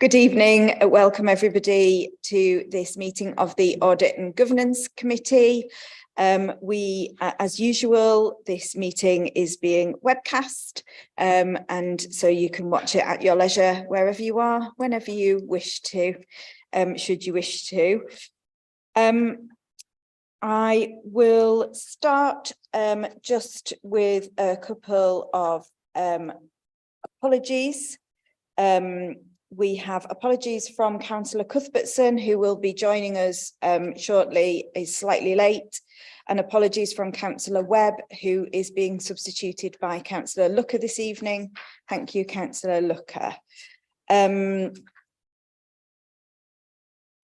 Good evening. Welcome everybody to this meeting of the Audit and Governance Committee. As usual, this meeting is being webcast, and so you can watch it at your leisure wherever you are, whenever you wish to, should you wish to. I will start just with a couple of apologies. We have apologies from Councillor Cuthbertson, who will be joining us shortly, is slightly late, and apologies from Councillor Webb, who is being substituted by Councillor Looker this evening. Thank you, Councillor Looker.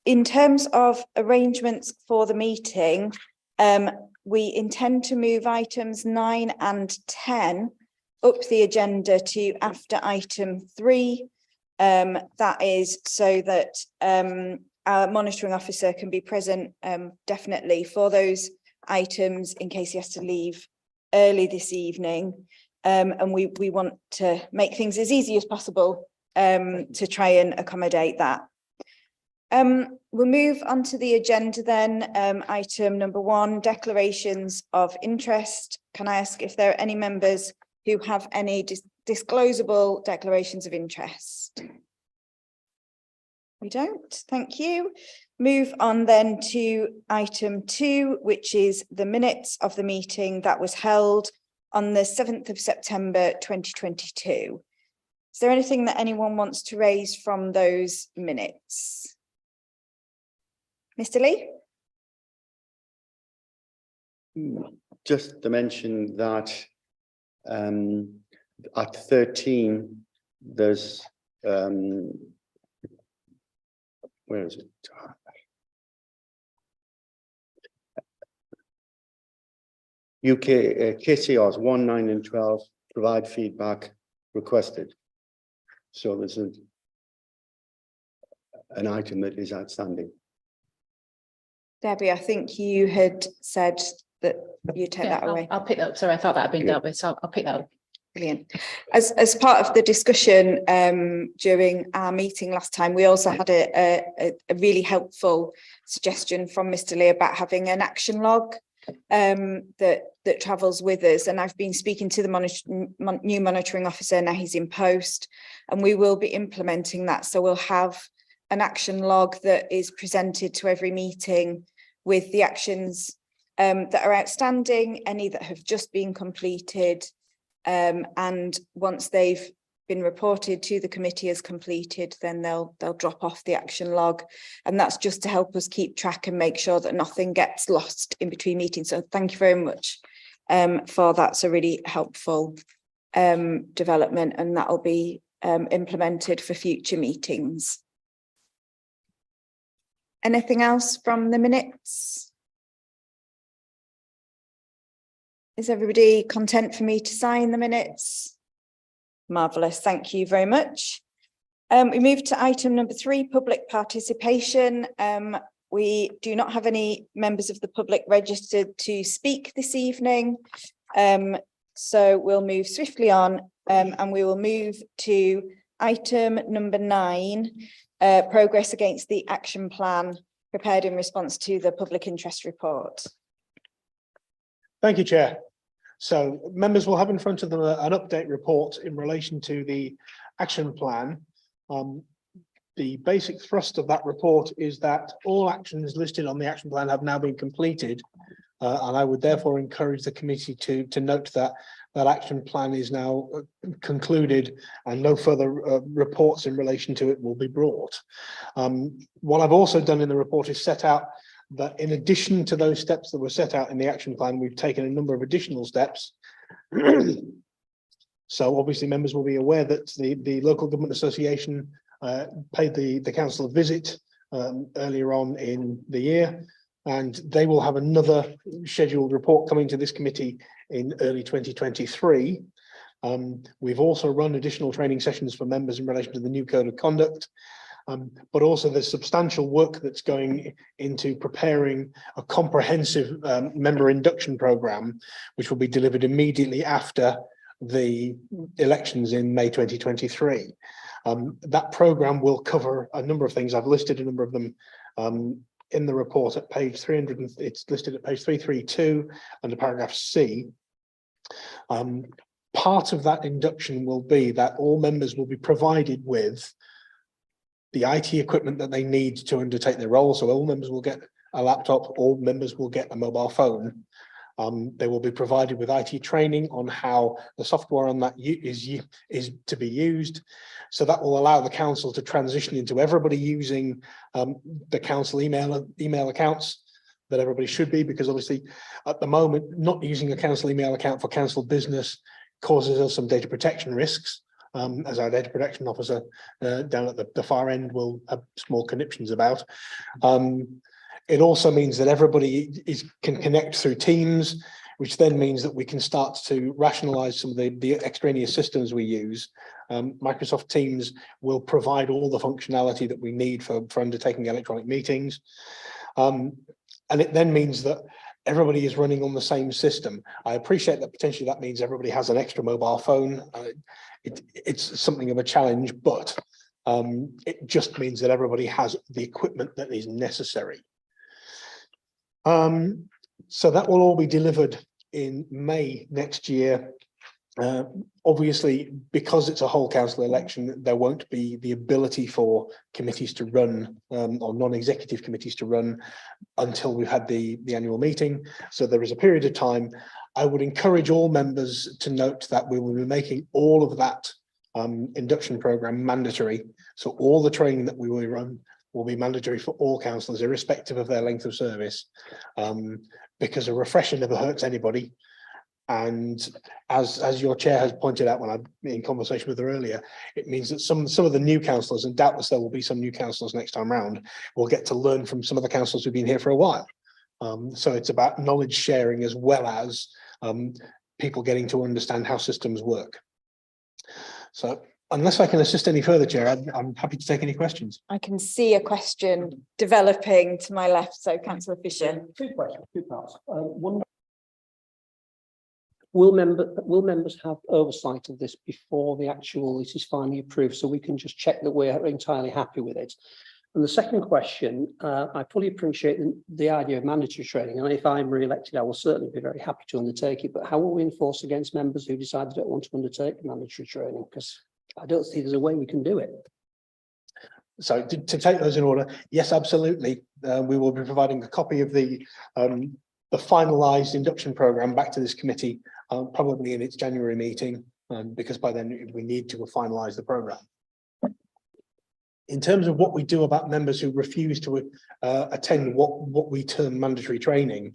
In terms of arrangements for the meeting, we intend to move items 9 and 10 up the agenda to after item 3. That is so that our monitoring officer can be present definitely for those items in case he has to leave early this evening. And we want to make things as easy as possible to try and accommodate that. We'll move on to the agenda then. Item number 1, declarations of interest. Can I ask if there are any members who have any disclosable declarations of interest? We don't, thank you. Move on then to item 2, which is the minutes of the meeting that was held on the 7th of September 2022. Is there anything that anyone wants to raise from those minutes? Mr. Lee? Just to mention that at 13, there's where is it? UK KCRs 1, 9 and 12 provide feedback requested. So there's an item that is outstanding. Debbie, I think you had said that you take that away. I'll pick that up. Sorry, I thought that had been dealt with, so I'll pick that up. Brilliant. As part of the discussion during our meeting last time, we also had a really helpful suggestion from Mr. Lee about having an action log that travels with us. And I've been speaking to the new monitoring officer, now he's in post, and we will be implementing that. So we'll have an action log that is presented to every meeting with the actions that are outstanding, any that have just been completed, and once they've been reported to the committee as completed, then they'll drop off the action log, and that's just to help us keep track and make sure that nothing gets lost in between meetings. So thank you very much for that. It's a really helpful development, and that will be implemented for future meetings. Anything else from the minutes? Is everybody content for me to sign the minutes? Marvellous, thank you very much. We move to item number 3, public participation. We do not have any members of the public registered to speak this evening. So we'll move swiftly on, and we will move to item number 9, progress against the action plan prepared in response to the public interest report. Thank you, Chair. So members will have in front of them an update report in relation to the action plan. The basic thrust of that report is that all actions listed on the action plan have now been completed, and I would therefore encourage the committee to note that that action plan is now concluded and no further reports in relation to it will be brought. What I've also done in the report is set out that in addition to those steps that were set out in the action plan, we've taken a number of additional steps. So obviously members will be aware that the Local Government Association paid the council a visit earlier on in the year, and they will have another scheduled report coming to this committee in early 2023. We've also run additional training sessions for members in relation to the new code of conduct. But also there's substantial work that's going into preparing a comprehensive member induction programme, which will be delivered immediately after the elections in May 2023. That programme will cover a number of things. I've listed a number of them in the report at page 300. It's listed at page 332 under paragraph C. Part of that induction will be that all members will be provided with the IT equipment that they need to undertake their role. So all members will get a laptop, all members will get a mobile phone. They will be provided with IT training on how the software on that is to be used. So that will allow the council to transition into everybody using the council email accounts that everybody should be, because obviously at the moment, not using a council email account for council business causes us some data protection risks, as our data protection officer down at the far end will have small conniptions about. It also means that everybody can connect through Teams, which then means that we can start to rationalize some of the extraneous systems we use. Microsoft Teams will provide all the functionality that we need for undertaking electronic meetings. And it then means that everybody is running on the same system. I appreciate that potentially that means everybody has an extra mobile phone. It's something of a challenge, but it just means that everybody has the equipment that is necessary. So that will all be delivered in May next year. Obviously, because it's a whole council election, there won't be the ability for committees to run or non-executive committees to run until we've had the annual meeting. So there is a period of time. I would encourage all members to note that we will be making all of that induction programme mandatory. So all the training that we will run will be mandatory for all councillors, irrespective of their length of service, because a refresher never hurts anybody. And as your chair has pointed out when I'm in conversation with her earlier, it means that some of the new councillors, and doubtless there will be some new councillors next time round, will get to learn from some of the councillors who've been here for a while. So it's about knowledge sharing as well as people getting to understand how systems work. So unless I can assist any further, Chair, I'm happy to take any questions. I can see a question developing to my left. So Councillor Fisher. Two questions, two parts. One, will members have oversight of this before the actual it is finally approved, so we can just check that we're entirely happy with it? And the second question, I fully appreciate the idea of mandatory training, and if I'm re-elected, I will certainly be very happy to undertake it. But how will we enforce against members who decide they don't want to undertake mandatory training? Because I don't see there's a way we can do it. So to take those in order, yes, absolutely. We will be providing a copy of the finalised induction programme back to this committee, probably in its January meeting, because by then we need to finalise the programme. In terms of what we do about members who refuse to attend what we term mandatory training,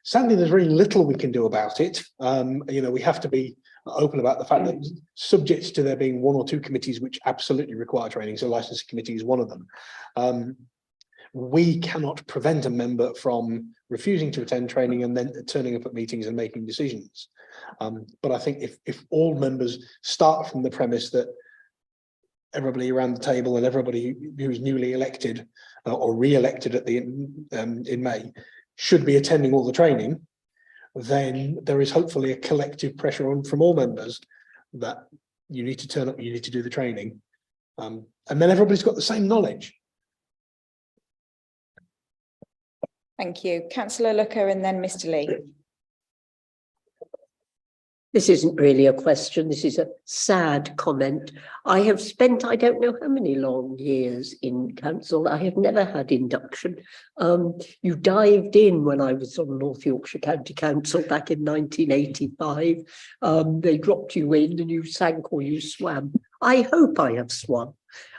sadly, there's very little we can do about it. You know, we have to be open about the fact that subject to there being one or two committees which absolutely require training, so licensing committee is one of them. We cannot prevent a member from refusing to attend training and then turning up at meetings and making decisions. But I think if all members start from the premise that everybody around the table and everybody who is newly elected or re-elected at in May should be attending all the training, then there is hopefully a collective pressure on from all members that you need to turn up, you need to do the training, and then everybody's got the same knowledge. Thank you. Councillor Looker and then Mr. Lee. This isn't really a question, this is a sad comment. I have spent, I don't know how many long years in council. I have never had induction. You dived in when I was on North Yorkshire County Council back in 1985. They dropped you in and you sank or you swam. I hope I have swum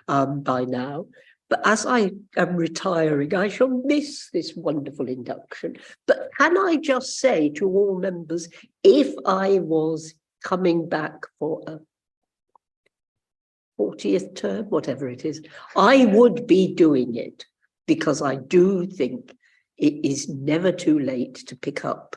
by now. But as I am retiring, I shall miss this wonderful induction. But can I just say to all members, if I was coming back for a 40th term, whatever it is, I would be doing it, because I do think it is never too late to pick up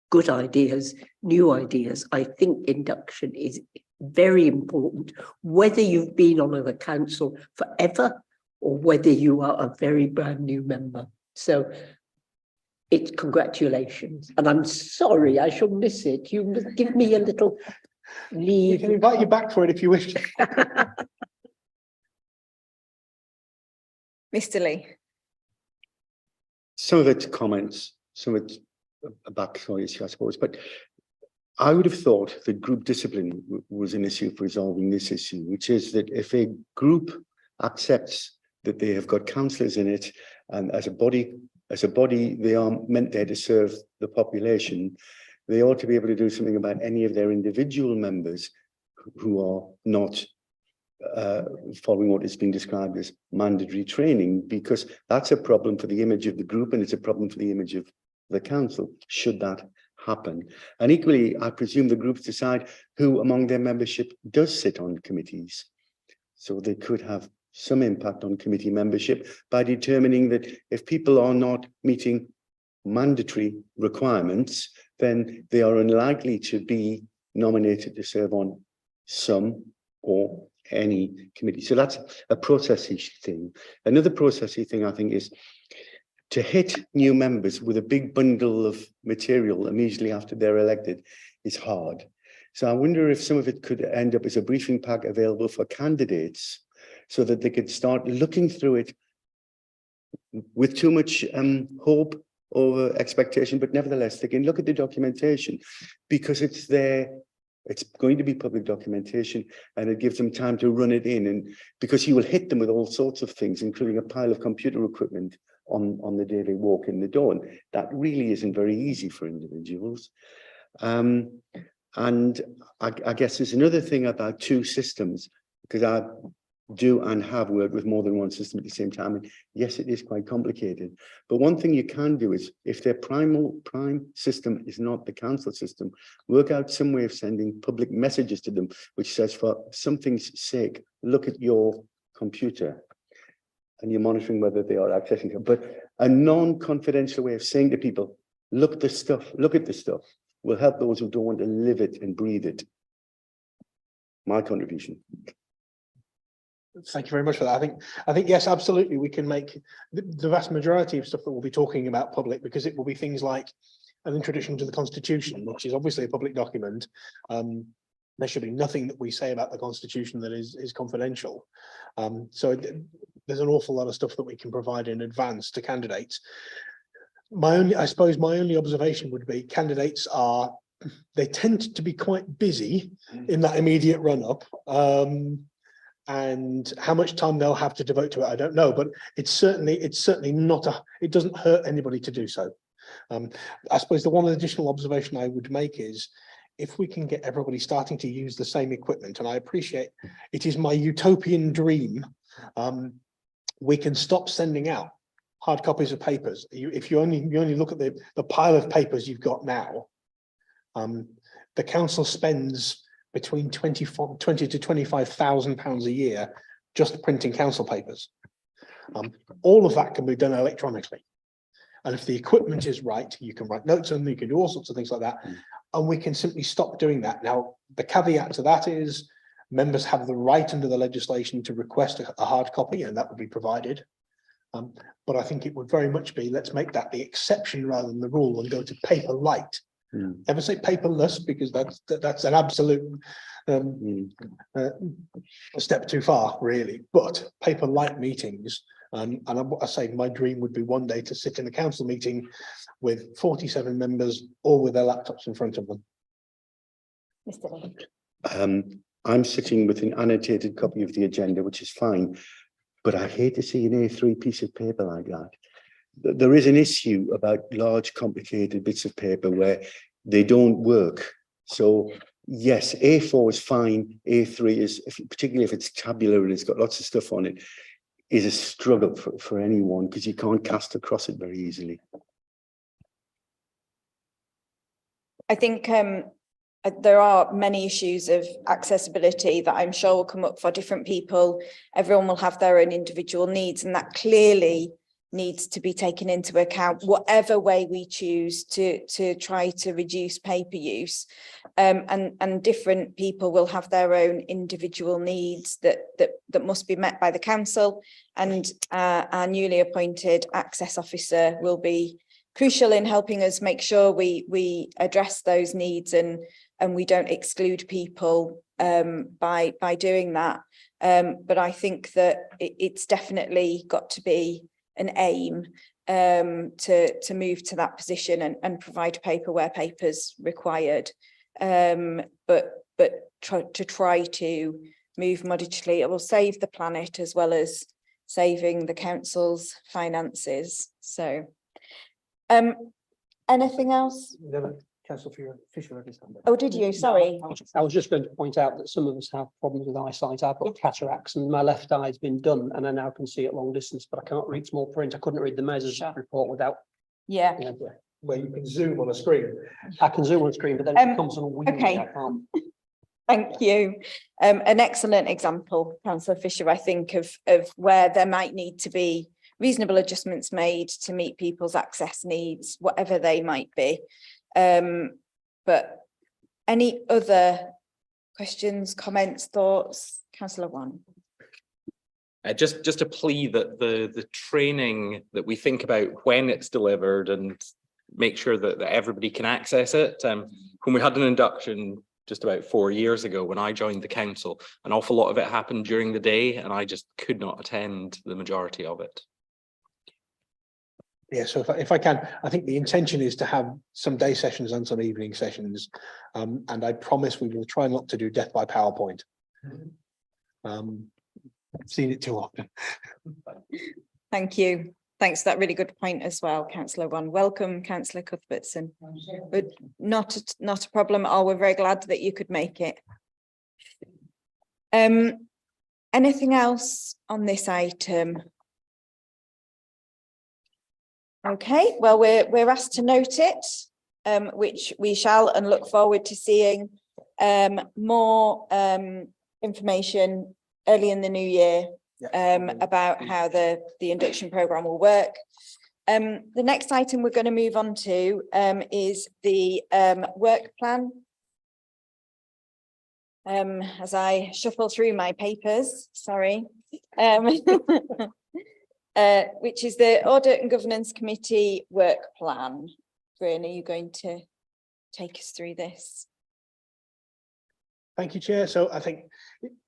good ideas, new ideas. I think induction is very important, whether you've been on the council forever or whether you are a very brand new member. So it's congratulations. And I'm sorry, I shall miss it. You must give me a little leave. We can invite you back for it if you wish. Mr. Lee. Some of it's comments, some of it's a backstory issue, I suppose, but I would have thought that group discipline was an issue for resolving this issue, which is that if a group accepts that they have got councillors in it, and as a body they are meant there to serve the population, they ought to be able to do something about any of their individual members who are not following what is being described as mandatory training, because that's a problem for the image of the group and it's a problem for the image of the council, should that happen. And equally, I presume the groups decide who among their membership does sit on committees. So they could have some impact on committee membership by determining that if people are not meeting mandatory requirements, then they are unlikely to be nominated to serve on some or any committee. So that's a processy thing. Another processy thing, I think, is to hit new members with a big bundle of material immediately after they're elected is hard. So I wonder if some of it could end up as a briefing pack available for candidates so that they could start looking through it with too much hope or expectation, but nevertheless, they can look at the documentation because it's there. It's going to be public documentation and it gives them time to run it in, and because you will hit them with all sorts of things, including a pile of computer equipment on the day they walk in the door. And that really isn't very easy for individuals. And I guess there's another thing about two systems, because I do and have worked with more than one system at the same time. And yes, it is quite complicated. But one thing you can do is, if their prime system is not the council system, work out some way of sending public messages to them, which says, for something's sake, look at your computer. And you're monitoring whether they are accessing it. But a non-confidential way of saying to people, look at the stuff, will help those who don't want to live it and breathe it. My contribution. Thank you very much for that. I think yes, absolutely. We can make the vast majority of stuff that we'll be talking about public, because it will be things like an introduction to the Constitution, which is obviously a public document. There should be nothing that we say about the Constitution that is confidential. So there's an awful lot of stuff that we can provide in advance to candidates. I suppose my only observation would be candidates they tend to be quite busy in that immediate run-up. And how much time they'll have to devote to it, I don't know, but it's certainly not it doesn't hurt anybody to do so. I suppose the one additional observation I would make is, if we can get everybody starting to use the same equipment, and I appreciate it is my utopian dream, we can stop sending out hard copies of papers. If you only look at the pile of papers you've got now, the council spends between 20 to 25,000 pounds a year just printing council papers. All of that can be done electronically. And if the equipment is right, you can write notes on them, you can do all sorts of things like that. And we can simply stop doing that. Now, the caveat to that is members have the right under the legislation to request a hard copy, and that would be provided. But I think it would very much be, let's make that the exception rather than the rule, and go to paper light. Never say paperless, because that's an absolute a step too far, really. But paper light meetings, and I say my dream would be one day to sit in a council meeting with 47 members, all with their laptops in front of them. Mr. Lee. I'm sitting with an annotated copy of the agenda, which is fine, but I hate to see an A3 piece of paper like that. There is an issue about large, complicated bits of paper where they don't work. So yes, A4 is fine. A3 is, particularly if it's tabular and it's got lots of stuff on it, is a struggle for anyone, because you can't cast across it very easily. I think there are many issues of accessibility that I'm sure will come up for different people. Everyone will have their own individual needs, and that clearly needs to be taken into account, whatever way we choose to try to reduce paper use. And different people will have their own individual needs that must be met by the council, and our newly appointed access officer will be crucial in helping us make sure we address those needs and we don't exclude people by doing that. But I think that it's definitely got to be an aim to move to that position and provide paper where paper's required. But try to move modestly. It will save the planet as well as saving the council's finances. So, anything else? Councillor Fisher. Oh, did you? Sorry. I was just going to point out that some of us have problems with eyesight. I've got cataracts and my left eye has been done and I now can see at long distance, but I can't read small print. I couldn't read the measures report without. Yeah. Where you can zoom on a screen. I can zoom on a screen, but then it comes on a wheel. Okay. I can't. Thank you. An excellent example, Councillor Fisher, I think, of where there might need to be reasonable adjustments made to meet people's access needs, whatever they might be. But any other questions, comments, thoughts? Councillor Wan. Just a plea that the training that we think about when it's delivered and make sure that everybody can access it. When we had an induction just about 4 years ago, when I joined the council, an awful lot of it happened during the day and I just could not attend the majority of it. Yeah, so if I can, I think the intention is to have some day sessions and some evening sessions. And I promise we will try not to do death by PowerPoint. I've seen it too often. Thank you. Thanks for that really good point as well, Councillor Wan. Welcome, Councillor Cuthbertson. But not a problem at all. We're very glad that you could make it. Anything else on this item? Okay, well, we're asked to note it, which we shall, and look forward to seeing more information early in the new year about how the induction programme will work. The next item we're going to move on to is the work plan. As I shuffle through my papers, sorry. Which is the Audit and Governance Committee work plan. Brian, are you going to take us through this? Thank you, Chair. So I think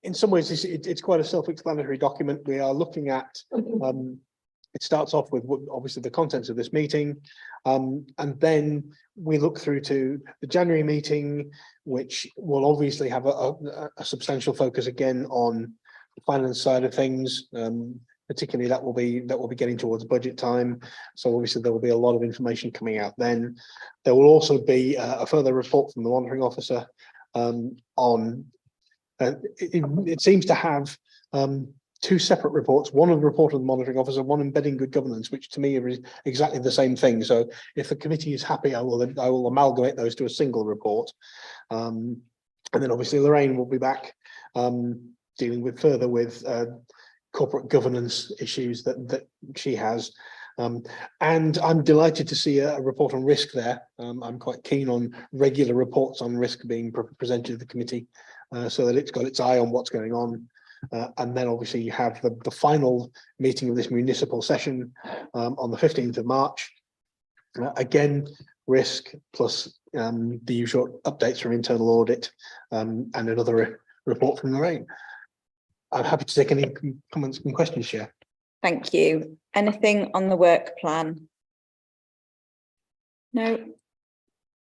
in some ways it's quite a self-explanatory document. We are looking at, it starts off with obviously the contents of this meeting, and then we look through to the January meeting, which will obviously have a substantial focus again on the finance side of things. Particularly that will be getting towards budget time. So obviously there will be a lot of information coming out then. There will also be a further report from the monitoring officer on, it seems to have two separate reports, one of the report of the monitoring officer, one embedding good governance, which to me is exactly the same thing. So if the committee is happy, I will amalgamate those to a single report. And then obviously Lorraine will be back dealing with further with corporate governance issues that she has. And I'm delighted to see a report on risk there. I'm quite keen on regular reports on risk being presented to the committee so that it's got its eye on what's going on. And then obviously you have the final meeting of this municipal session on the 15th of March. Again, risk plus the usual updates from internal audit and another report from Lorraine. I'm happy to take any comments and questions, Chair. Thank you. Anything on the work plan? No?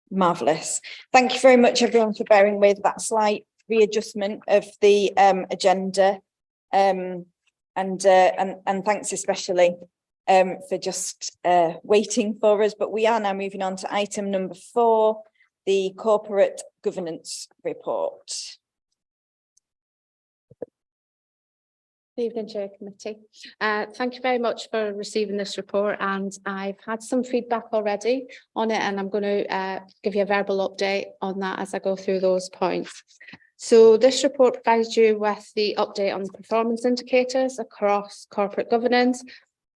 Marvellous. Thank you very much, everyone, for bearing with that slight readjustment of the agenda. And thanks especially for just waiting for us. But we are now moving on to item number 4, the corporate governance report. Good evening, Chair Committee. Thank you very much for receiving this report, and I've had some feedback already on it, and I'm going to give you a verbal update on that as I go through those points. So this report provides you with the update on the performance indicators across corporate governance.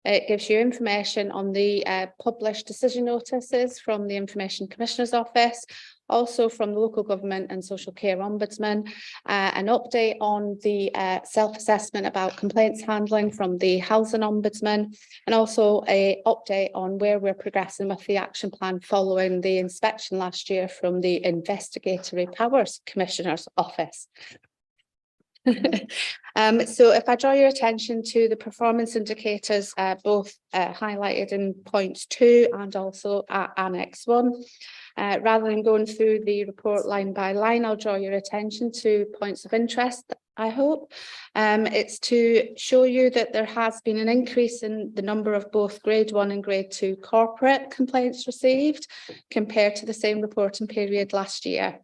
It gives you information on the published decision notices from the Information Commissioner's Office, also from the Local Government and Social Care Ombudsman, an update on the self-assessment about complaints handling from the Housing Ombudsman, and also an update on where we're progressing with the action plan following the inspection last year from the Investigatory Powers Commissioner's Office. So if I draw your attention to the performance indicators, both highlighted in points 2 and also at Annex 1. Rather than going through the report line by line, I'll draw your attention to points of interest, I hope. It's to show you that there has been an increase in the number of both grade 1 and grade 2 corporate complaints received compared to the same reporting period last year.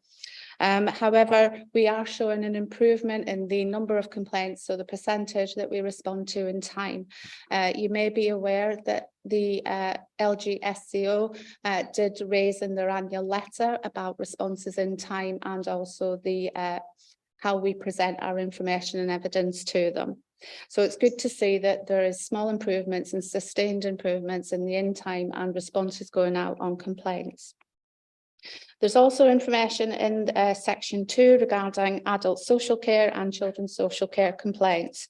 However, we are showing an improvement in the number of complaints, so the percentage that we respond to in time. You may be aware that the LGSCO did raise in their annual letter about responses in time and also the how we present our information and evidence to them. So it's good to see that there is small improvements and sustained improvements in the in time and responses going out on complaints. There's also information in section 2 regarding adult social care and children's social care complaints.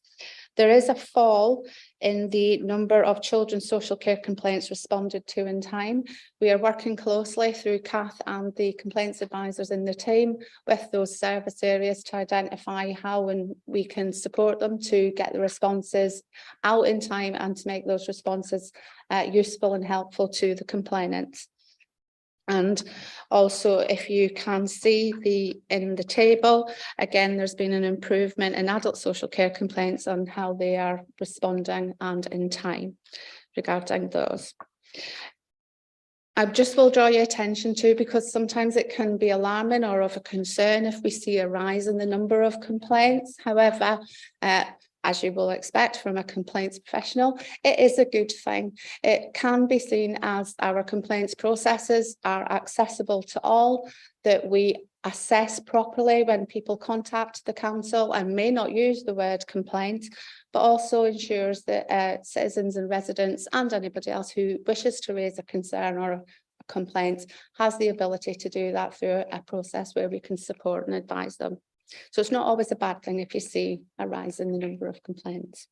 There is a fall in the number of children's social care complaints responded to in time. We are working closely through Kath and the complaints advisors in the team with those service areas to identify how we can support them to get the responses out in time and to make those responses useful and helpful to the complainants. And also, if you can see in the table, again, there's been an improvement in adult social care complaints on how they are responding and in time regarding those. I just will draw your attention to, because sometimes it can be alarming or of a concern if we see a rise in the number of complaints. However, as you will expect from a complaints professional, it is a good thing. It can be seen as our complaints processes are accessible to all, that we assess properly when people contact the council and may not use the word complaint, but also ensures that citizens and residents and anybody else who wishes to raise a concern or a complaint has the ability to do that through a process where we can support and advise them. So it's not always a bad thing if you see a rise in the number of complaints.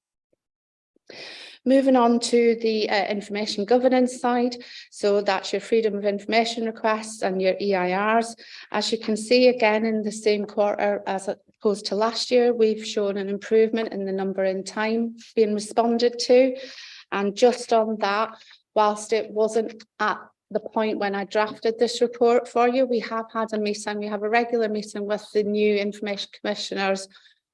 Moving on to the information governance side. So that's your freedom of information requests and your EIRs. As you can see, again, in the same quarter as opposed to last year, we've shown an improvement in the number in time being responded to. And just on that, whilst it wasn't at the point when I drafted this report for you, we have had a meeting. We have a regular meeting with the new Information Commissioner's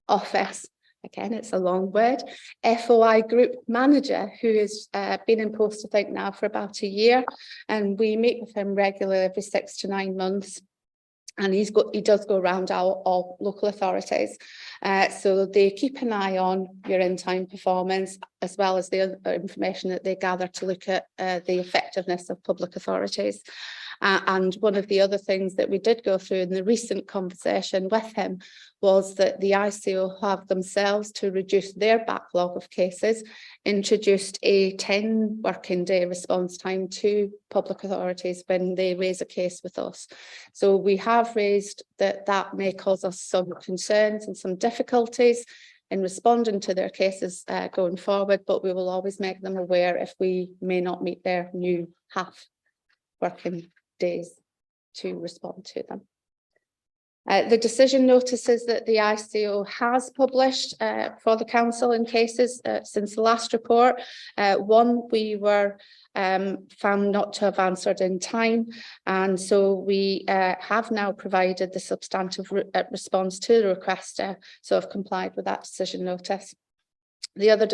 office. Again, it's a long word. FOI Group Manager, who has been in post, I think, now for about a year. And we meet with him regularly every 6 to 9 months. And he does go around all local authorities. So they keep an eye on your in-time performance, as well as the other information that they gather to look at the effectiveness of public authorities. And one of the other things that we did go through in the recent conversation with him was that the ICO have themselves, to reduce their backlog of cases, introduced a 10 working day response time to public authorities when they raise a case with us. So we have raised that may cause us some concerns and some difficulties in responding to their cases going forward, but we will always make them aware if we may not meet their new half working days to respond to them. The decision notices that the ICO has published for the council in cases since the last report. One we were found not to have answered in time, and so we have now provided the substantive response to the requester, so have complied with that decision notice. The other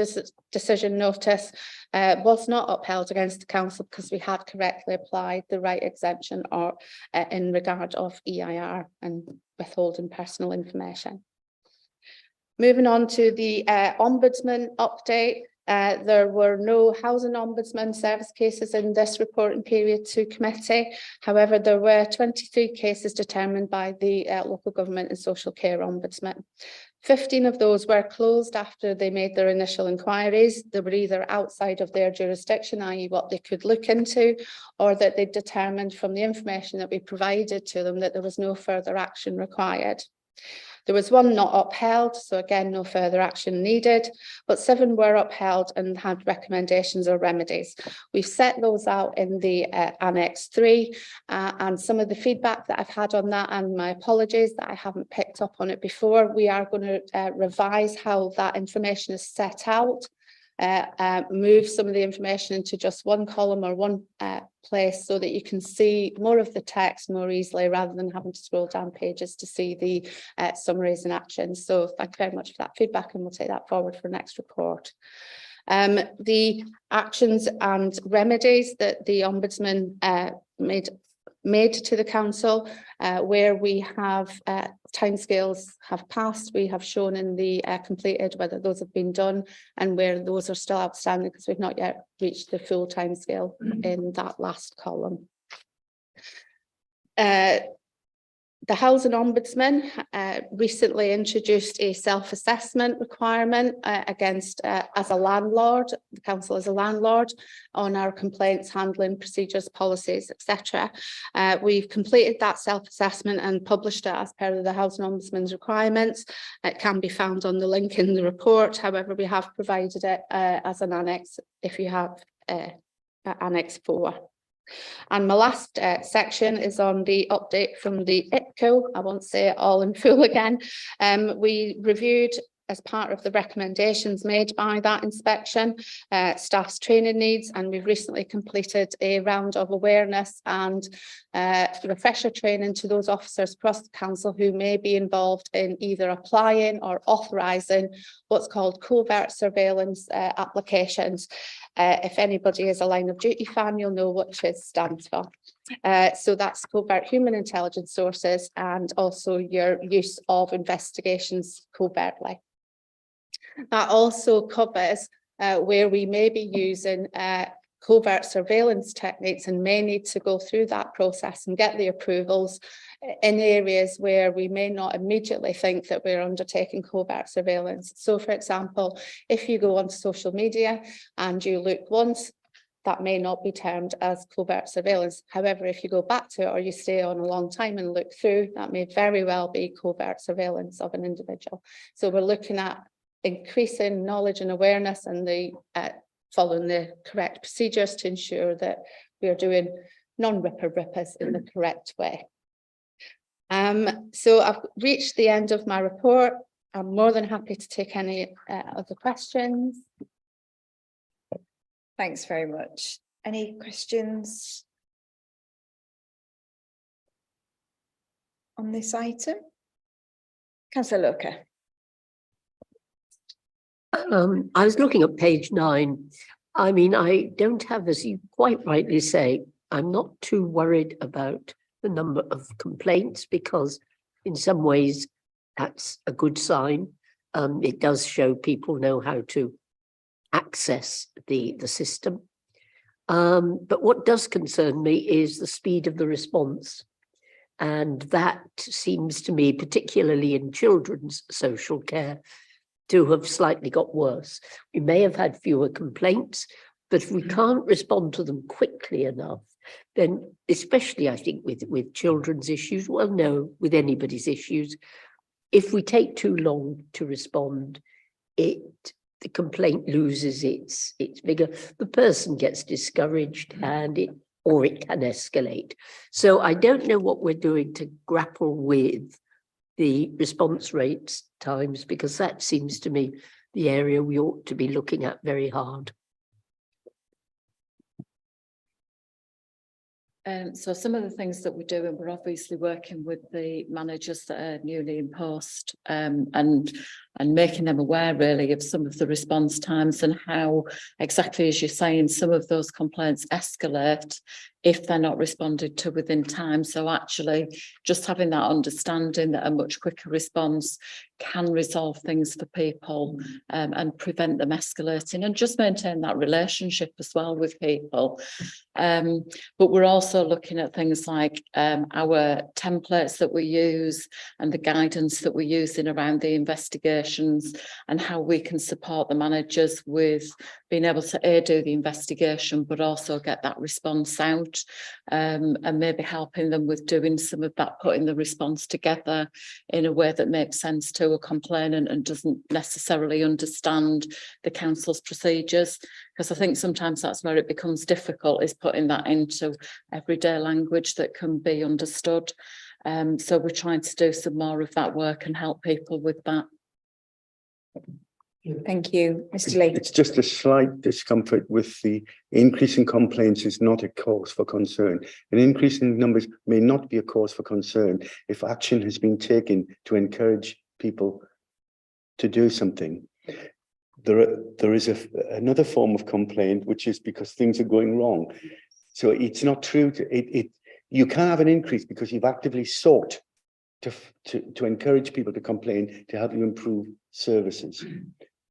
decision notice was not upheld against the council because we had correctly applied the right exemption or in regard of EIR and withholding personal information. Moving on to the Ombudsman update. There were no housing ombudsman service cases in this reporting period to committee. However, there were 23 cases determined by the local government and social care ombudsman. 15 of those were closed after they made their initial inquiries. They were either outside of their jurisdiction, i.e. what they could look into, or that they determined from the information that we provided to them that there was no further action required. There was one not upheld, so again, no further action needed, but 7 were upheld and had recommendations or remedies. We've set those out in the Annex 3, and some of the feedback that I've had on that, and my apologies that I haven't picked up on it before, we are going to revise how that information is set out. Move some of the information into just one column or one place so that you can see more of the text more easily rather than having to scroll down pages to see the summaries and actions. So thank you very much for that feedback, and we'll take that forward for next report. The actions and remedies that the Ombudsman made to the council, where we have timescales have passed, we have shown in the completed whether those have been done, and where those are still outstanding because we've not yet reached the full timescale in that last column. The Housing Ombudsman recently introduced a self-assessment requirement against, as a landlord, the council as a landlord, on our complaints handling procedures, policies, etc. We've completed that self-assessment and published it as per the Housing Ombudsman's requirements. It can be found on the link in the report. However, we have provided it as an annex if you have Annex 4. And my last section is on the update from the IPCO. I won't say it all in full again. We reviewed, as part of the recommendations made by that inspection, staff's training needs, and we've recently completed a round of awareness and refresher training to those officers across the council who may be involved in either applying or authorising what's called covert surveillance applications. If anybody is a line of duty fan, you'll know what it stands for. So that's covert human intelligence sources, and also your use of investigations covertly. That also covers where we may be using covert surveillance techniques and may need to go through that process and get the approvals in areas where we may not immediately think that we're undertaking covert surveillance. So, for example, if you go onto social media and you look once, that may not be termed as covert surveillance. However, if you go back to it or you stay on a long time and look through, that may very well be covert surveillance of an individual. So we're looking at increasing knowledge and awareness and the following the correct procedures to ensure that we are doing non-rippers in the correct way. So I've reached the end of my report. I'm more than happy to take any other questions. Thanks very much. Any questions on this item? Councillor Loker. I was looking at page 9. I mean, I don't have, as you quite rightly say, I'm not too worried about the number of complaints because in some ways that's a good sign. It does show people know how to access the system. But what does concern me is the speed of the response. And that seems to me, particularly in children's social care, to have slightly got worse. We may have had fewer complaints, but if we can't respond to them quickly enough, then especially I think with children's issues, well, no, with anybody's issues, if we take too long to respond, the complaint loses its vigor. The person gets discouraged and it can escalate. So I don't know what we're doing to grapple with the response rates times, because that seems to me the area we ought to be looking at very hard. So some of the things that we do, and we're obviously working with the managers that are newly in post, and making them aware really of some of the response times and how, exactly as you're saying, some of those complaints escalate if they're not responded to within time. So actually just having that understanding that a much quicker response can resolve things for people, and prevent them escalating, and just maintain that relationship as well with people. But we're also looking at things like our templates that we use and the guidance that we're using around the investigation investigations and how we can support the managers with being able to do the investigation, but also get that response out, and maybe helping them with doing some of that, putting the response together in a way that makes sense to a complainant and doesn't necessarily understand the council's procedures. Because I think sometimes that's where it becomes difficult, is putting that into everyday language that can be understood. So we're trying to do some more of that work and help people with that. Thank you, Mr. Lee. It's just a slight discomfort with the increase in complaints is not a cause for concern. An increase in numbers may not be a cause for concern if action has been taken to encourage people to do something. There is another form of complaint, which is because things are going wrong. So it's not true you can have an increase because you've actively sought to encourage people to complain to help you improve services.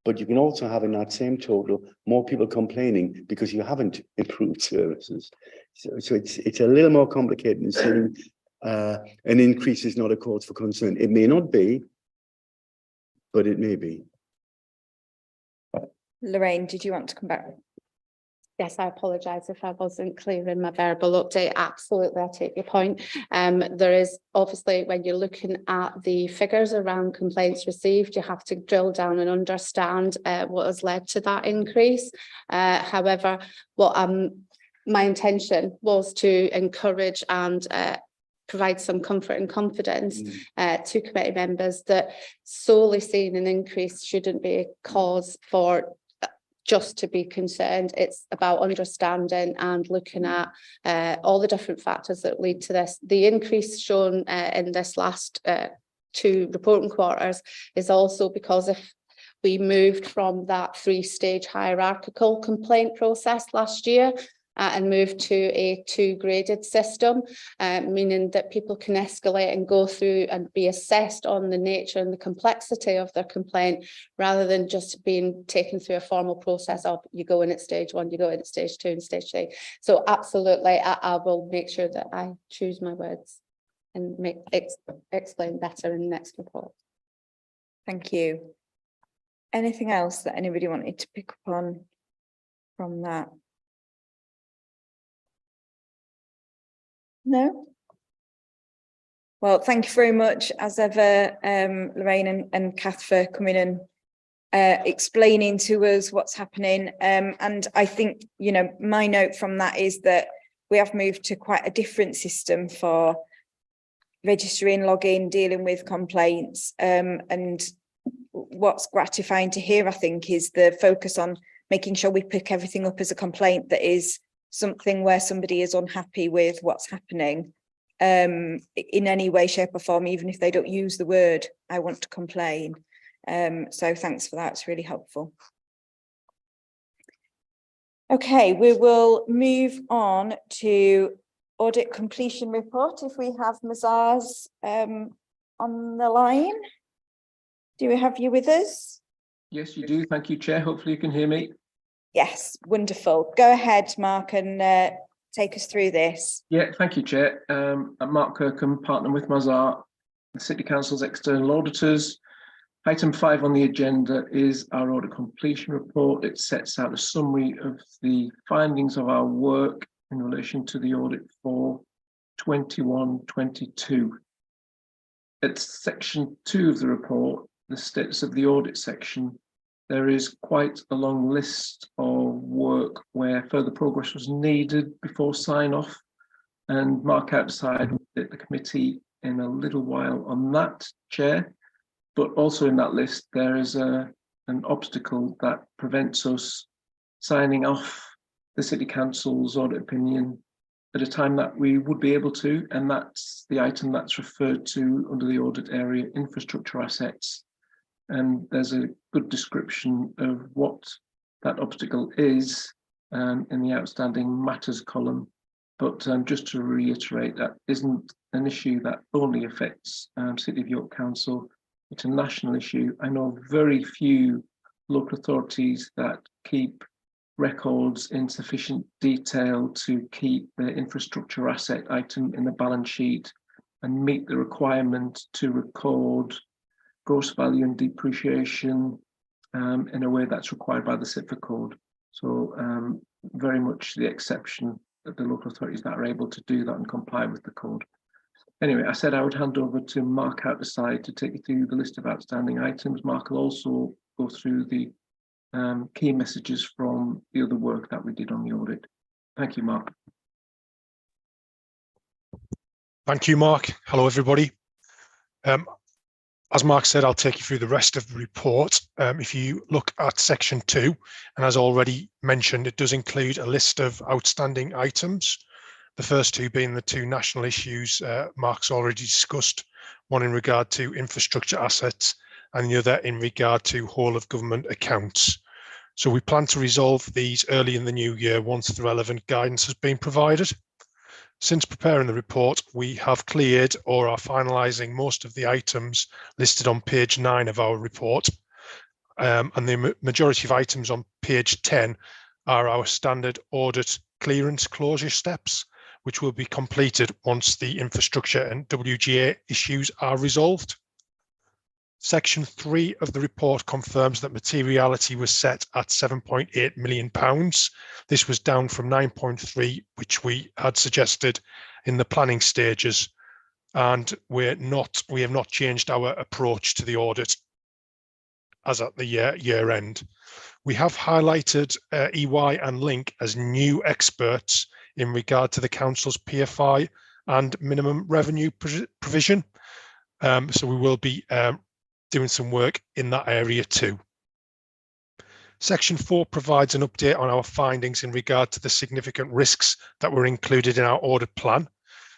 But you can also have in that same total more people complaining because you haven't improved services. So it's a little more complicated than saying an increase is not a cause for concern. It may not be, but it may be. Lorraine, did you want to come back? Yes, I apologise if I wasn't clear in my verbal update. Absolutely, I take your point. There is obviously, when you're looking at the figures around complaints received, you have to drill down and understand what has led to that increase. However, my intention was to encourage and provide some comfort and confidence to committee members that solely seeing an increase shouldn't be a cause for just to be concerned. It's about understanding and looking at all the different factors that lead to this. The increase shown in this last 2 reporting quarters is also because if we moved from that 3-stage hierarchical complaint process last year and moved to a 2-graded system, meaning that people can escalate and go through and be assessed on the nature and the complexity of their complaint, rather than just being taken through a formal process of you go in at stage 1, you go in at stage 2 and stage 3. So absolutely, I will make sure that I choose my words and explain better in the next report. Thank you. Anything else that anybody wanted to pick up on from that? No? Well, thank you very much as ever, Lorraine and Kath, for coming and explaining to us what's happening. And I think, you know, my note from that is that we have moved to quite a different system for registering, logging, dealing with complaints. And what's gratifying to hear, I think, is the focus on making sure we pick everything up as a complaint that is something where somebody is unhappy with what's happening in any way, shape or form, even if they don't use the word "I want to complain." So thanks for that, it's really helpful. Okay, we will move on to audit completion report. If we have Mazars on the line, do we have you with us? Yes, you do. Thank you, Chair. Hopefully you can hear me. Yes, wonderful. Go ahead, Mark, and take us through this. Yeah, thank you, Chair. I'm Mark Kirkham, partner with Mazar, the City Council's external auditors. Item 5 on the agenda is our audit completion report. It sets out a summary of the findings of our work in relation to the audit for 21-22. At section 2 of the report, the status of the audit section, there is quite a long list of work where further progress was needed before sign-off, and Mark outside the committee in a little while on that, Chair. But also in that list, there is an obstacle that prevents us signing off the City Council's audit opinion at a time that we would be able to, and that's the item that's referred to under the audit area, infrastructure assets. And there's a good description of what that obstacle is in the outstanding matters column. But just to reiterate, that isn't an issue that only affects City of York Council. It's a national issue. I know very few local authorities that keep records in sufficient detail to keep the infrastructure asset item in the balance sheet and meet the requirement to record gross value and depreciation in a way that's required by the CIFA code. So very much the exception of the local authorities that are able to do that and comply with the code. Anyway, I said I would hand over to Mark outside to take you through the list of outstanding items. Mark will also go through the key messages from the other work that we did on the audit. Thank you, Mark. Thank you, Mark. Hello, everybody. As Mark said, I'll take you through the rest of the report. If you look at section 2, and as already mentioned, it does include a list of outstanding items. The first two being the two national issues Mark's already discussed, one in regard to infrastructure assets and the other in regard to whole of government accounts. So we plan to resolve these early in the new year once the relevant guidance has been provided. Since preparing the report, we have cleared or are finalising most of the items listed on page 9 of our report. And the majority of items on page 10 are our standard audit clearance closure steps, which will be completed once the infrastructure and WGA issues are resolved. Section 3 of the report confirms that materiality was set at £7.8 million. This was down from 9.3, which we had suggested in the planning stages, and we have not changed our approach to the audit as at the year end. We have highlighted EY and Link as new experts in regard to the council's PFI and minimum revenue provision. So we will be doing some work in that area too. Section 4 provides an update on our findings in regard to the significant risks that were included in our audit plan.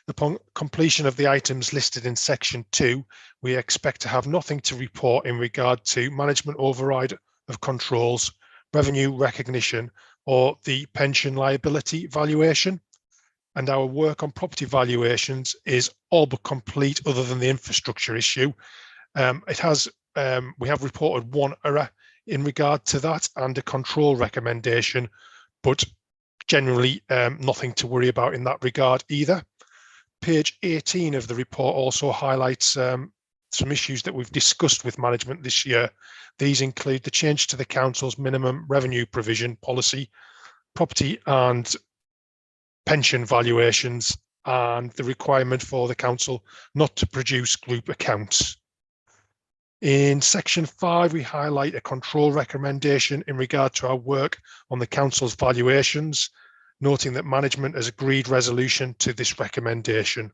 Upon completion of the items listed in section 2, we expect to have nothing to report in regard to management override of controls, revenue recognition, or the pension liability valuation. And our work on property valuations is all but complete other than the infrastructure issue. We have reported one error in regard to that and a control recommendation, but generally nothing to worry about in that regard either. Page 18 of the report also highlights some issues that we've discussed with management this year. These include the change to the council's minimum revenue provision policy, property and pension valuations, and the requirement for the council not to produce group accounts. In section 5, we highlight a control recommendation in regard to our work on the council's valuations, noting that management has agreed resolution to this recommendation.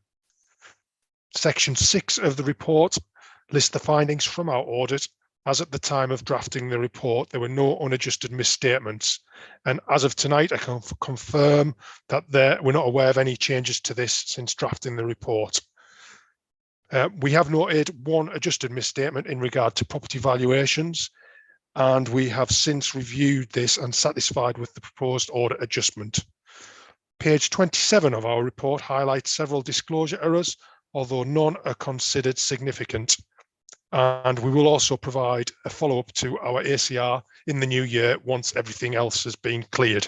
Section 6 of the report lists the findings from our audit. As at the time of drafting the report, there were no unadjusted misstatements. And as of tonight, I can confirm that we're not aware of any changes to this since drafting the report. We have noted one adjusted misstatement in regard to property valuations, and we have since reviewed this and satisfied with the proposed audit adjustment. Page 27 of our report highlights several disclosure errors, although none are considered significant. And we will also provide a follow-up to our ACR in the new year once everything else has been cleared.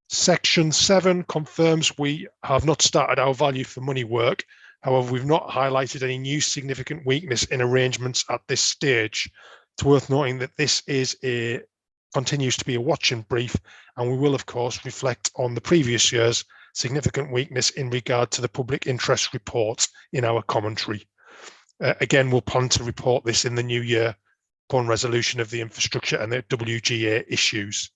Section 7 confirms we have not started our value for money work. However, we've not highlighted any new significant weakness in arrangements at this stage. It's worth noting that this continues to be a watching brief, and we will, of course, reflect on the previous year's significant weakness in regard to the public interest reports in our commentary. Again, we'll plan to report this in the new year upon resolution of the infrastructure and the WGA issues.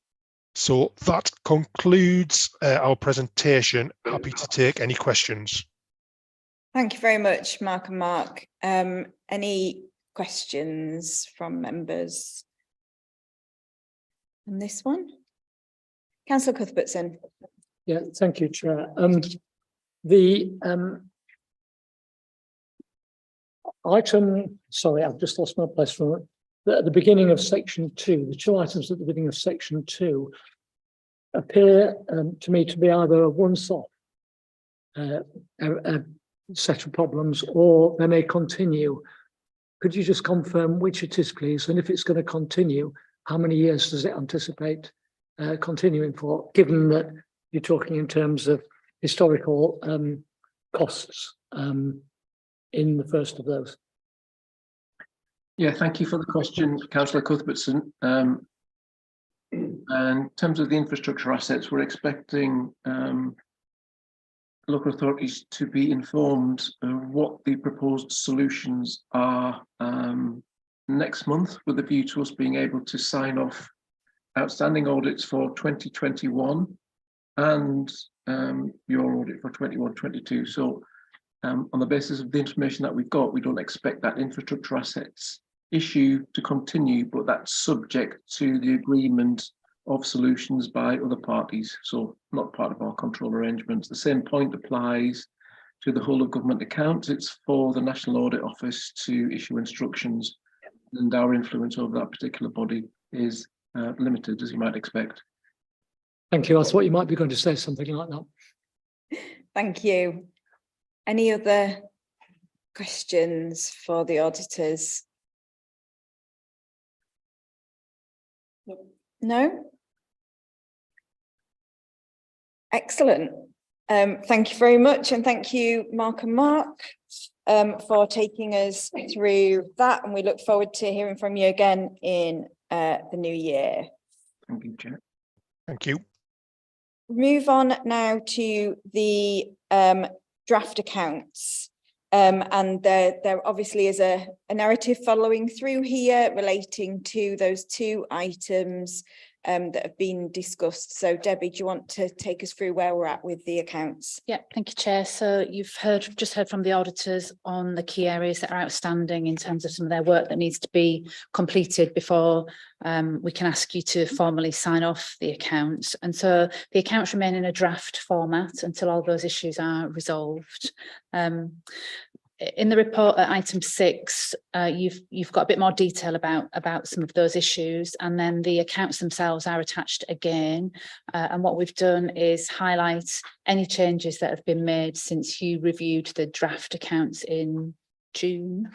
So that concludes our presentation. Happy to take any questions. Thank you very much, Mark and Mark. Any questions from members on this one? Councillor Cuthbertson. Yeah, thank you, Chair. The item, sorry, I've just lost my place from it. At the beginning of section 2, the two items at the beginning of section 2 appear to me to be either a once-off set of problems, or they may continue. Could you just confirm which it is, please? And if it's going to continue, how many years does it anticipate continuing for, given that you're talking in terms of historical costs in the first of those? Yeah, thank you for the question, Councillor Cuthbertson. And in terms of the infrastructure assets, we're expecting local authorities to be informed of what the proposed solutions are next month, with a view to us being able to sign off outstanding audits for 2021 and your audit for 21-22. So on the basis of the information that we've got, we don't expect that infrastructure assets issue to continue, but that's subject to the agreement of solutions by other parties, so not part of our control arrangements. The same point applies to the whole of government accounts. It's for the National Audit Office to issue instructions, and our influence over that particular body is limited, as you might expect. Thank you. I thought you might be going to say something like that. Thank you. Any other questions for the auditors? No? Excellent. Thank you very much, and thank you, Mark and Mark, for taking us through that, and we look forward to hearing from you again in the new year. Thank you, Chair. Thank you. Move on now to the draft accounts. And there obviously is a narrative following through here relating to those two items that have been discussed. So Debbie, do you want to take us through where we're at with the accounts? Yeah, thank you, Chair. So you've just heard from the auditors on the key areas that are outstanding in terms of some of their work that needs to be completed before we can ask you to formally sign off the accounts. And so the accounts remain in a draft format until all those issues are resolved. In the report at item 6, you've got a bit more detail about some of those issues, and then the accounts themselves are attached again. And what we've done is highlight any changes that have been made since you reviewed the draft accounts in June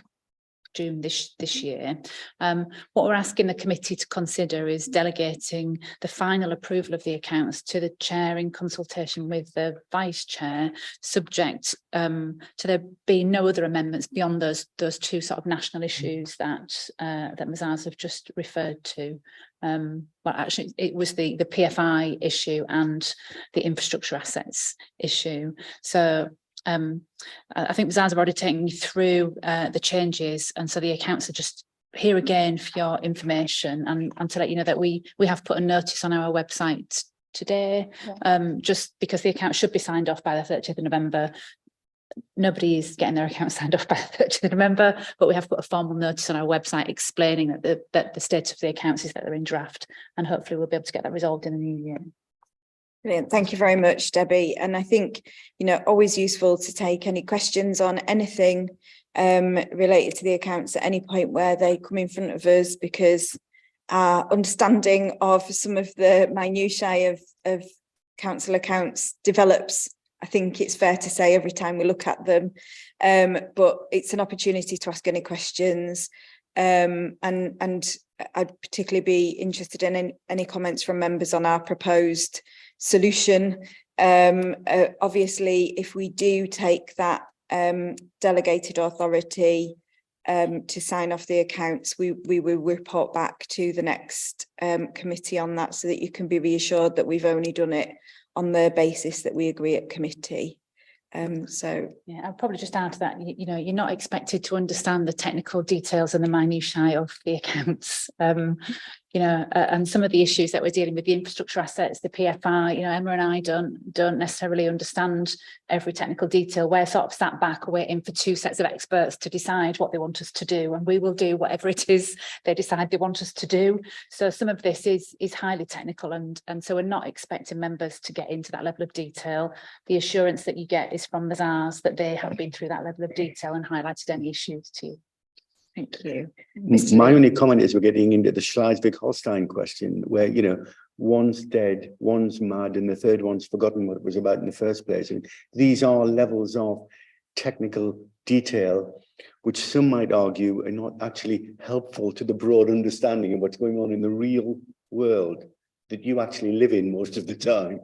this year. What we're asking the committee to consider is delegating the final approval of the accounts to the chair in consultation with the vice chair, subject to there being no other amendments beyond those two sort of national issues that Ms. Az have just referred to. Well, actually, it was the PFI issue and the infrastructure assets issue. So I think Ms. Az have already taken you through the changes, and so the accounts are just here again for your information, and to let you know that we have put a notice on our website today, just because the account should be signed off by the 30th of November. Nobody is getting their account signed off by the 30th of November, but we have put a formal notice on our website explaining that the state of the accounts is that they're in draft, and hopefully we'll be able to get that resolved in the new year. Brilliant. Thank you very much, Debbie. And I think, always useful to take any questions on anything related to the accounts at any point where they come in front of us, because our understanding of some of the minutiae of council accounts develops, I think it's fair to say, every time we look at them. But it's an opportunity to ask any questions. And I'd particularly be interested in any comments from members on our proposed solution. Obviously, if we do take that delegated authority to sign off the accounts, we will report back to the next committee on that, so that you can be reassured that we've only done it on the basis that we agree at committee. So yeah, I'll probably just add to that, you're not expected to understand the technical details and the minutiae of the accounts. And some of the issues that we're dealing with, the infrastructure assets, the PFI, Emma and I don't necessarily understand every technical detail. We're sort of sat back waiting for two sets of experts to decide what they want us to do, and we will do whatever it is they decide they want us to do. So some of this is highly technical, and so we're not expecting members to get into that level of detail. The assurance that you get is from Ms. Az that they have been through that level of detail and highlighted any issues to you. thank you. My only comment is we're getting into the Schleswig-Holstein question, where, one's dead, one's mad, and the third one's forgotten what it was about in the first place. And these are levels of technical detail, which some might argue are not actually helpful to the broad understanding of what's going on in the real world that you actually live in most of the time.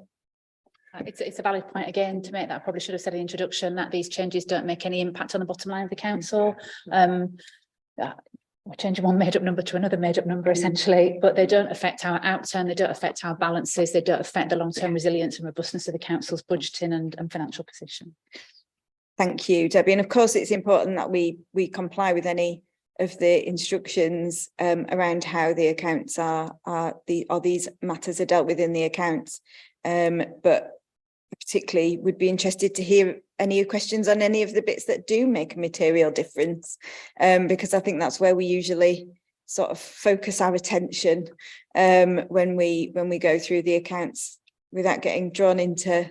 It's a valid point again to make that. I probably should have said in the introduction that these changes don't make any impact on the bottom line of the council. we're changing one made up number to another made up number essentially, but they don't affect our outturn, they don't affect our balances, they don't affect the long-term resilience and robustness of the council's budgeting and financial position. Thank you, Debbie. And of course, it's important that we comply with any of the instructions around how the accounts are these matters are dealt with in the accounts. But particularly would be interested to hear any questions on any of the bits that do make a material difference, because I think that's where we usually sort of focus our attention when we go through the accounts without getting drawn into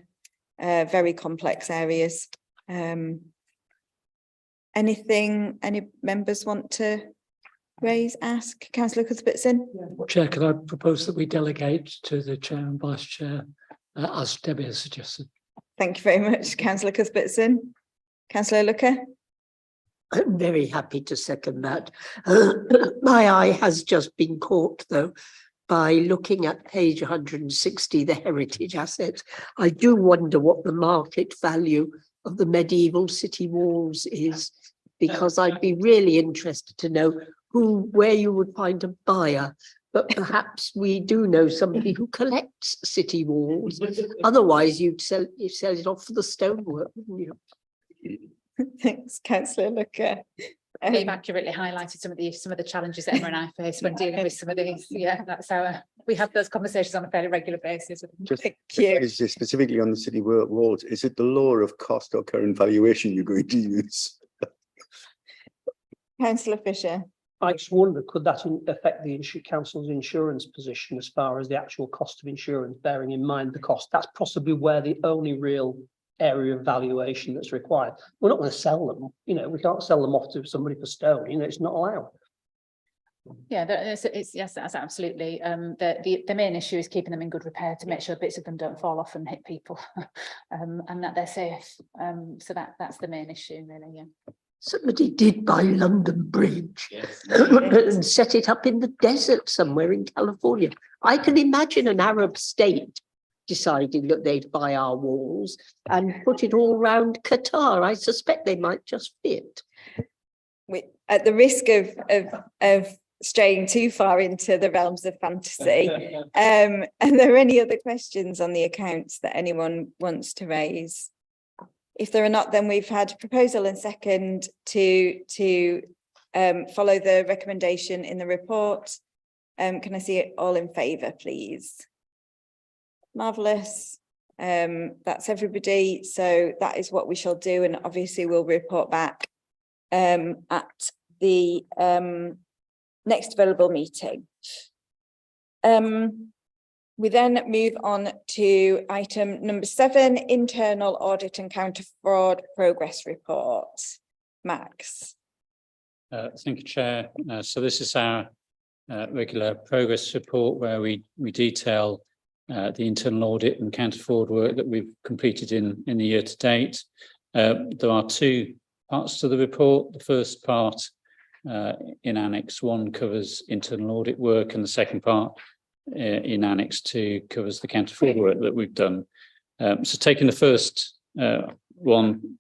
very complex areas. Anything any members want to raise, ask? Councillor Cuthbertson? Chair, can I propose that we delegate to the chair and vice chair as Debbie has suggested? Thank you very much, Councillor Cuthbertson. Councillor Looker? I'm very happy to second that. My eye has just been caught, though, by looking at page 160, the heritage assets. I do wonder what the market value of the medieval city walls is, because I'd be really interested to know where you would find a buyer. But perhaps we do know somebody who collects city walls. Otherwise, you'd sell it off for the stonework, wouldn't you? Thanks, Councillor Looker. You've accurately highlighted some of the challenges that Emma and I face when dealing with some of these. Yeah, that's we have those conversations on a fairly regular basis. Thank you. Specifically on the city walls, is it the law of cost or current valuation you're going to use? Councillor Fisher. I just wonder, could that affect the council's insurance position as far as the actual cost of insurance, bearing in mind the cost? That's possibly where the only real area of valuation that's required. We're not going to sell them, we can't sell them off to somebody for stone, it's not allowed. Yeah, yes, that's absolutely. The main issue is keeping them in good repair to make sure bits of them don't fall off and hit people, and that they're safe. So that's the main issue, really. Yeah. Somebody did buy London Bridge and set it up in the desert somewhere in California. I can imagine an Arab state deciding that they'd buy our walls and put it all around Qatar. I suspect they might just fit. At the risk of straying too far into the realms of fantasy, are there any other questions on the accounts that anyone wants to raise? If there are not, then we've had proposal and second to follow the recommendation in the report. Can I see it all in favour, please? Marvellous. That's everybody. So that is what we shall do, and obviously we'll report back at the next available meeting. We then move on to item number 7, internal audit and counter fraud progress report. Max. Thank you, Chair. So this is our regular progress report where we detail the internal audit and counter fraud work that we've completed in the year to date. There are 2 parts to the report. The first part in Annex 1 covers internal audit work, and the second part in Annex 2 covers the counter fraud work that we've done. So taking the first one,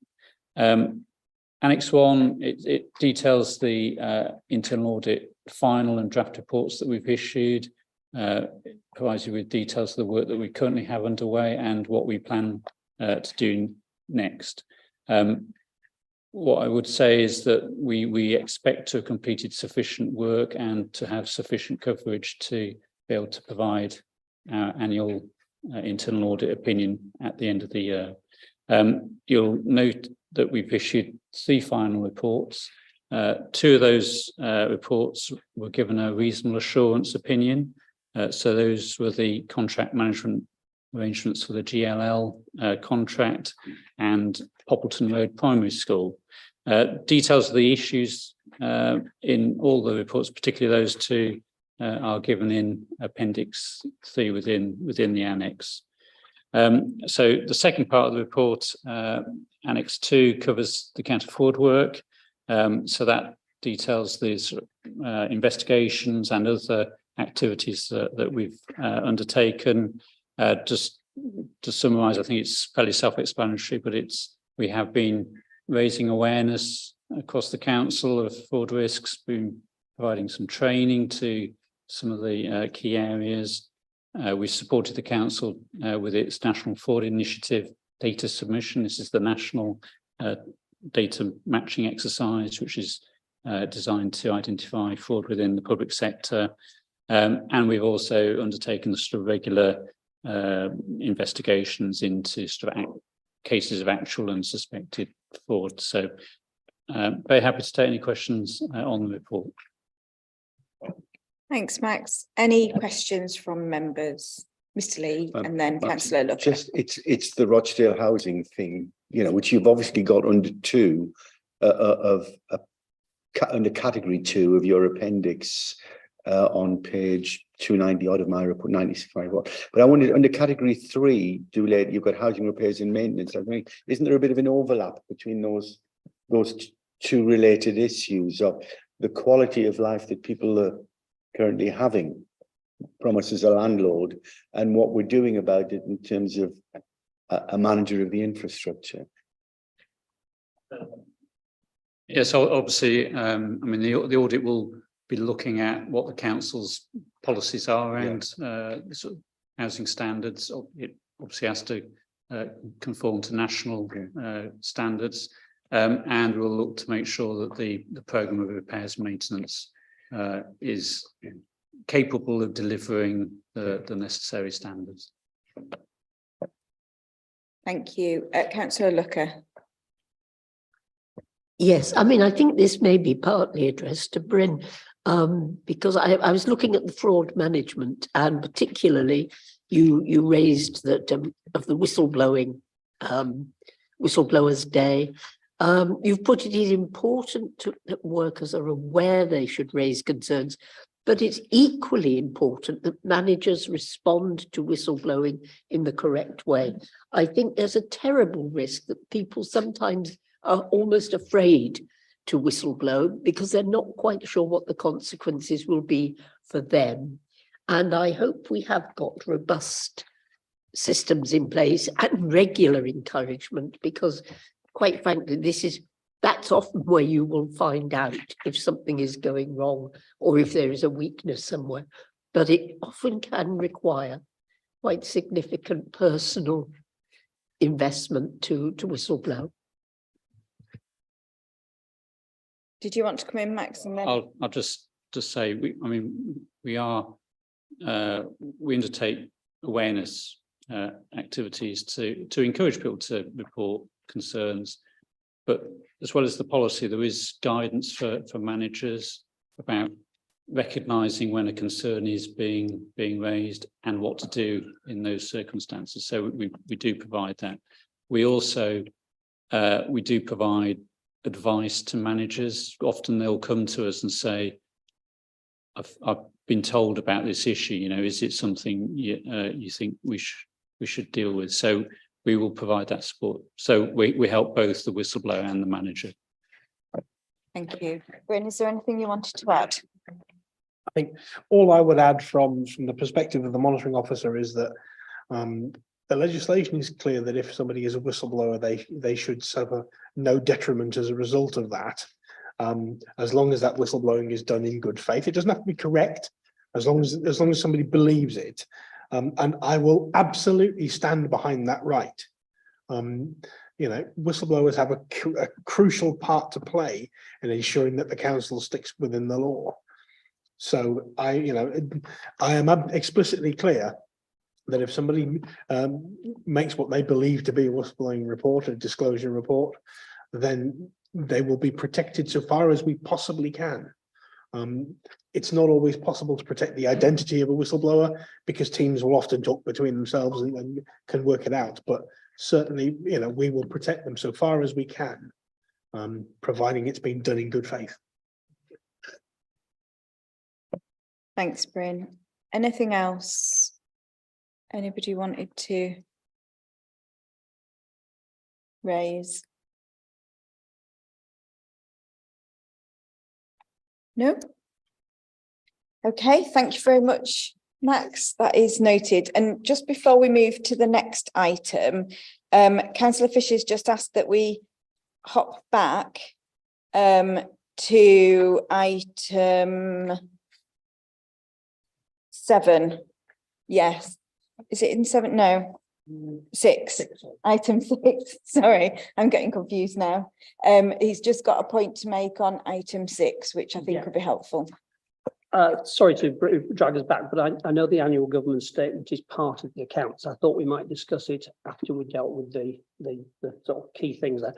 Annex 1, it details the internal audit final and draft reports that we've issued. It provides you with details of the work that we currently have underway and what we plan to do next. What I would say is that we expect to have completed sufficient work and to have sufficient coverage to be able to provide our annual internal audit opinion at the end of the year. You'll note that we've issued 3 final reports. 2 of those reports were given a reasonable assurance opinion. So those were the contract management arrangements for the GLL contract and Poppleton Road Primary School. Details of the issues in all the reports, particularly those 2, are given in Appendix 3 within the annex. So the second part of the report, Annex 2, covers the counter fraud work. So that details these investigations and other activities that we've undertaken. Just to summarise, I think it's fairly self-explanatory, but we have been raising awareness across the council of fraud risks, been providing some training to some of the key areas. We supported the council with its National Fraud Initiative data submission. This is the national data matching exercise, which is designed to identify fraud within the public sector. And we've also undertaken the sort of regular investigations into sort of cases of actual and suspected fraud. So very happy to take any questions on the report. Thanks, Max. Any questions from members? Mr. Lee and then Councillor Lucker. Just it's the Rochdale housing thing, you know, which you've obviously got under two under category 2 of your appendix on page 290 odd of my report, 95 what. But I wanted under category 3, you've got housing repairs and maintenance. I mean, isn't there a bit of an overlap between those two related issues of the quality of life that people are currently having from us as a landlord and what we're doing about it in terms of a manager of the infrastructure? Yes, obviously, I mean, the audit will be looking at what the council's policies are around sort of housing standards. It obviously has to conform to national standards, and we'll look to make sure that the programme of repairs and maintenance is capable of delivering the necessary standards. Thank you. Councillor Lucker. Yes, I mean, I think this may be partly addressed to Bryn, because I was looking at the fraud management, and particularly you raised that of the whistleblowers day. You've put it is important that workers are aware they should raise concerns, but it's equally important that managers respond to whistleblowing in the correct way. I think there's a terrible risk that people sometimes are almost afraid to whistleblow because they're not quite sure what the consequences will be for them. And I hope we have got robust systems in place and regular encouragement, because quite frankly, that's often where you will find out if something is going wrong or if there is a weakness somewhere. But it often can require quite significant personal investment to whistleblow. Did you want to come in, Max? And then I'll just say, we undertake awareness activities to encourage people to report concerns, but as well as the policy, there is guidance for managers about recognising when a concern is being raised and what to do in those circumstances. So we do provide that. We also we do provide advice to managers. Often they'll come to us and say, I've been told about this issue, you know, is it something you think we should deal with? So we will provide that support. So we help both the whistleblower and the manager. thank you. Bryn, is there anything you wanted to add? I think all I would add from the perspective of the monitoring officer is that the legislation is clear that if somebody is a whistleblower, they should suffer no detriment as a result of that, as long as that whistleblowing is done in good faith. It doesn't have to be correct, as long as somebody believes it, and I will absolutely stand behind that right. You know, whistleblowers have a crucial part to play in ensuring that the council sticks within the law. So I am explicitly clear that if somebody makes what they believe to be a whistleblowing report, a disclosure report, then they will be protected so far as we possibly can. It's not always possible to protect the identity of a whistleblower because teams will often talk between themselves and can work it out. But certainly, you know, we will protect them so far as we can, providing it's been done in good faith. Thanks, Bryn. Anything else? Anybody wanted to raise? No? Okay, thank you very much, Max. That is noted. And just before we move to the next item, Councillor Fisher's just asked that we hop back to item 7. Yes. Is it in 7? No. 6. Item 6. Sorry, I'm getting confused now. He's just got a point to make on item 6, which I think could be helpful. Sorry to drag us back, but I know the annual government statement is part of the accounts. I thought we might discuss it after we dealt with the sort of key things there.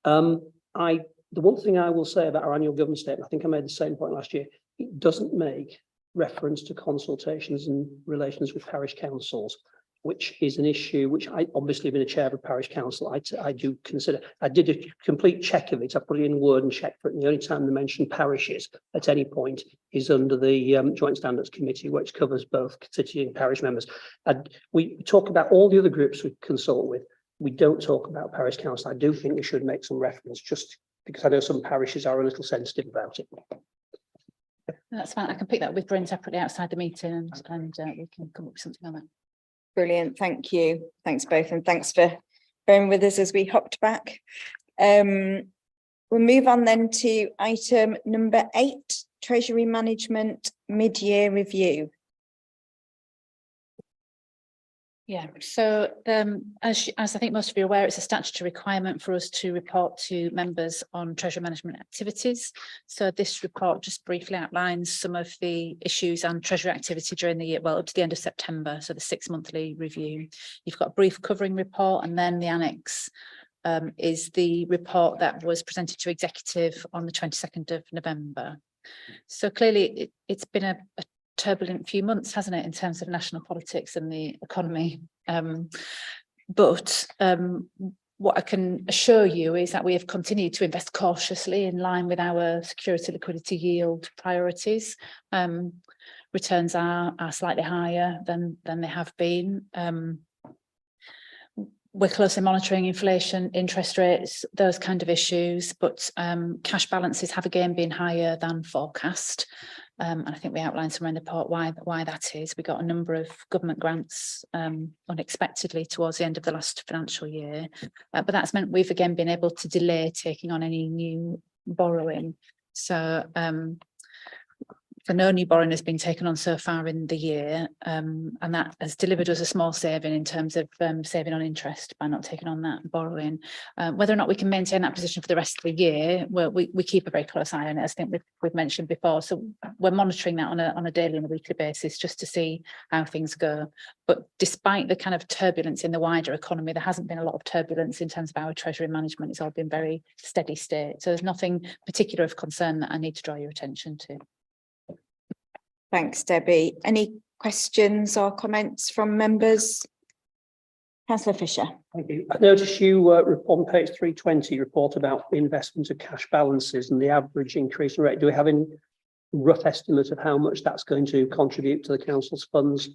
The one thing I will say about our annual government statement, I think I made the same point last year, it doesn't make reference to consultations and relations with parish councils, which is an issue which I obviously been a chair of a parish council. I do consider. I did a complete check of it. I put it in Word and checked for it. And the only time they mention parishes at any point is under the Joint Standards Committee, which covers both city and parish members. And we talk about all the other groups we consult with. We don't talk about parish council. I do think we should make some reference, just because I know some parishes are a little sensitive about it. That's fine. I can pick that with Bryn separately outside the meeting, and we can come up with something on that. Brilliant, thank you. Thanks both, and thanks for bearing with us as we hopped back. We'll move on then to item number 8, Treasury Management Mid-Year Review. Yeah, so as I think most of you are aware, it's a statutory requirement for us to report to members on treasury management activities. So this report just briefly outlines some of the issues and treasury activity during the year, well, up to the end of September, so the 6-monthly review. You've got a brief covering report, and then the annex is the report that was presented to executive on the 22nd of November. So clearly it's been a turbulent few months, hasn't it, in terms of national politics and the economy. But what I can assure you is that we have continued to invest cautiously in line with our security, liquidity, yield priorities. Returns are slightly higher than they have been. We're closely monitoring inflation, interest rates, those kind of issues, but cash balances have again been higher than forecast. And I think we outlined somewhere in the report why that is. We got a number of government grants unexpectedly towards the end of the last financial year, but that's meant we've again been able to delay taking on any new borrowing. So no new borrowing has been taken on so far in the year, and that has delivered us a small saving in terms of saving on interest by not taking on that borrowing. Whether or not we can maintain that position for the rest of the year, well, we keep a very close eye on it, as I think we've mentioned before. So we're monitoring that on a daily and a weekly basis just to see how things go. But despite the kind of turbulence in the wider economy, there hasn't been a lot of turbulence in terms of our treasury management. It's all been very steady state. So there's nothing particular of concern that I need to draw your attention to. Thanks, Debbie. Any questions or comments from members? Councillor Fisher. Thank you. I noticed you on page 320 report about the investment of cash balances and the average increase in rate. Do we have any rough estimate of how much that's going to contribute to the council's funds?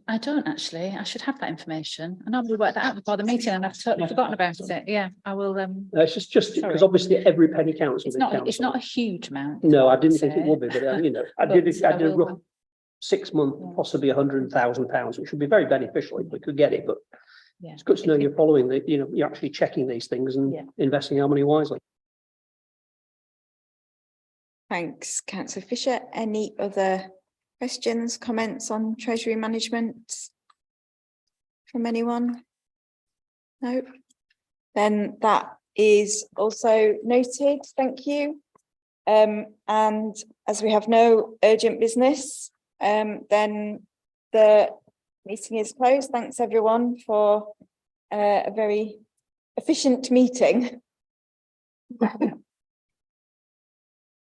I don't actually. I should have that information. I normally work that out before the meeting, and I've totally forgotten about it. Yeah, I will. It's just because obviously every penny counts. It's not a huge amount. No, I didn't think it would be, but you know, I did a rough 6 month, possibly £100,000, which would be very beneficial if we could get it. But yeah, it's good to know you're following the, you know, you're actually checking these things and investing our money wisely. Thanks, Councillor Fisher. Any other questions, comments on treasury management from anyone? No? Then that is also noted. Thank you. And as we have no urgent business, then the meeting is closed. Thanks everyone for a very efficient meeting.